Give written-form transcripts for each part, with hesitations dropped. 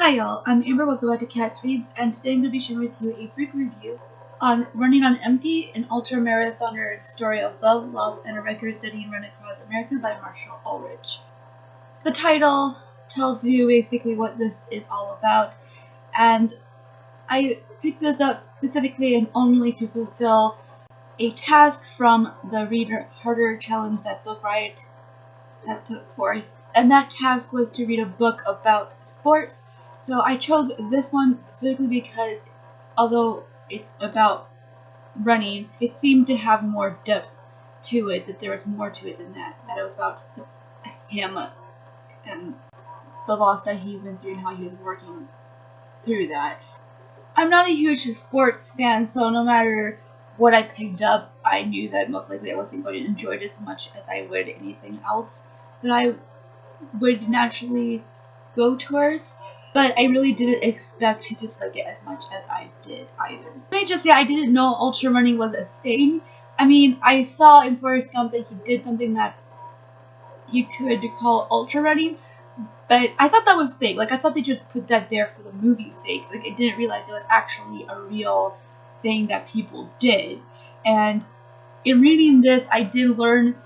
Hi y'all, I'm Amber, welcome back to Cass Reads, and today I'm going to be sharing with you a brief review on Running on Empty, an ultra-marathoner's story of love, loss, and a record-setting run across America by Marshall Ulrich. The title tells you basically what this is all about, and I picked this up specifically and only to fulfill a task from the Read Harder challenge that Book Riot has put forth, and that task was to read a book about sports. So I chose this one specifically because although it's about running, it seemed to have more depth to it, that there was more to it than that it was about him and the loss that he went through and how he was working through that. I'm not a huge sports fan, so no matter what I picked up, I knew that most likely I wasn't going to enjoy it as much as I would anything else that I would naturally go towards. But I really didn't expect to dislike it as much as I did either. Let me just say, I didn't know ultra running was a thing. I mean, I saw in Forrest Gump that he did something that you could call ultra running, but I thought that was fake. Like, I thought they just put that there for the movie's sake. Like, I didn't realize it was actually a real thing that people did. And in reading this, I did learn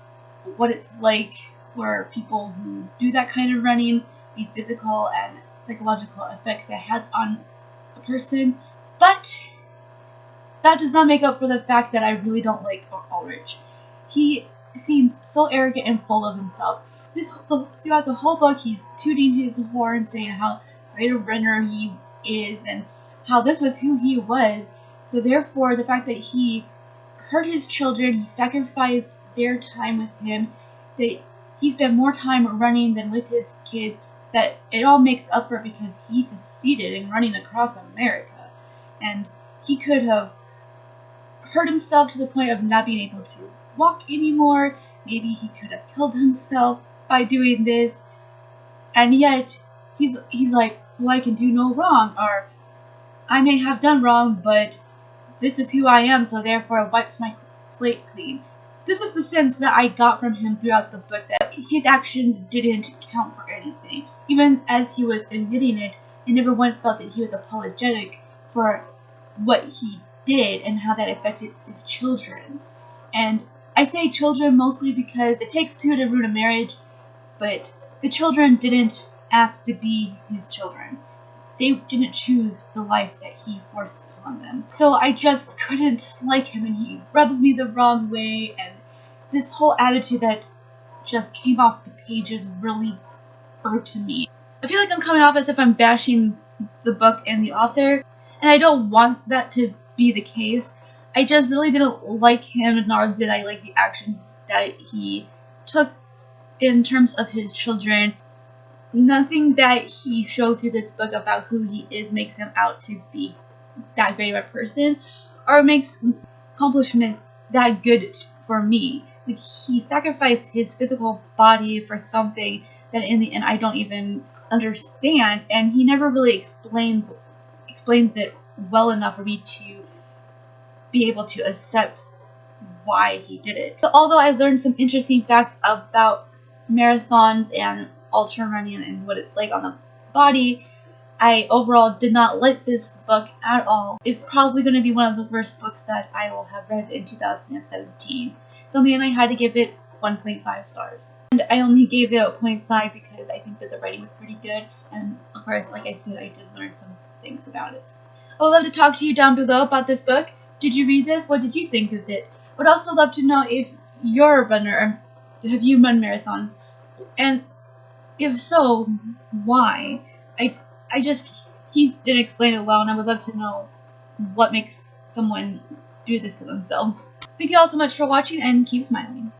what it's like for people who do that kind of running, the physical and psychological effects it has on a person. But that does not make up for the fact that I really don't like Ulrich. He seems so arrogant and full of himself. Throughout the whole book, he's tooting his horn, saying how great a runner he is and how this was who he was. So therefore, the fact that he hurt his children, he sacrificed their time with him, that he spent more time running than with his kids, that it all makes up for it because he succeeded in running across America. And he could have hurt himself to the point of not being able to walk anymore. Maybe he could have killed himself by doing this. And yet, he's like, well, I can do no wrong, or I may have done wrong, but this is who I am, so therefore it wipes my slate clean. This is the sense that I got from him throughout the book, that his actions didn't count for anything. Even as he was admitting it, I never once felt that he was apologetic for what he did and how that affected his children. And I say children mostly because it takes two to ruin a marriage, but the children didn't ask to be his children. They didn't choose the life that he forced upon them. So I just couldn't like him, and he rubs me the wrong way, and this whole attitude that just came off the pages really irked me. I feel like I'm coming off as if I'm bashing the book and the author, and I don't want that to be the case. I just really didn't like him, nor did I like the actions that he took in terms of his children. Nothing that he showed through this book about who he is makes him out to be that great of a person, or makes accomplishments that good for me. Like, he sacrificed his physical body for something that in the end I don't even understand, and he never really explains it well enough for me to be able to accept why he did it. So although I learned some interesting facts about marathons and ultra running and what it's like on the body, I overall did not like this book at all. It's probably going to be one of the worst books that I will have read in 2017. So in the end, I had to give it 1.5 stars. And I only gave it a 0.5 because I think that the writing was pretty good, and of course, like I said, I did learn some things about it. I would love to talk to you down below about this book. Did you read this? What did you think of it? I would also love to know if you're a runner. Have you run marathons? And if so, why? He didn't explain it well, and I would love to know what makes someone do this to themselves. Thank you all so much for watching, and keep smiling.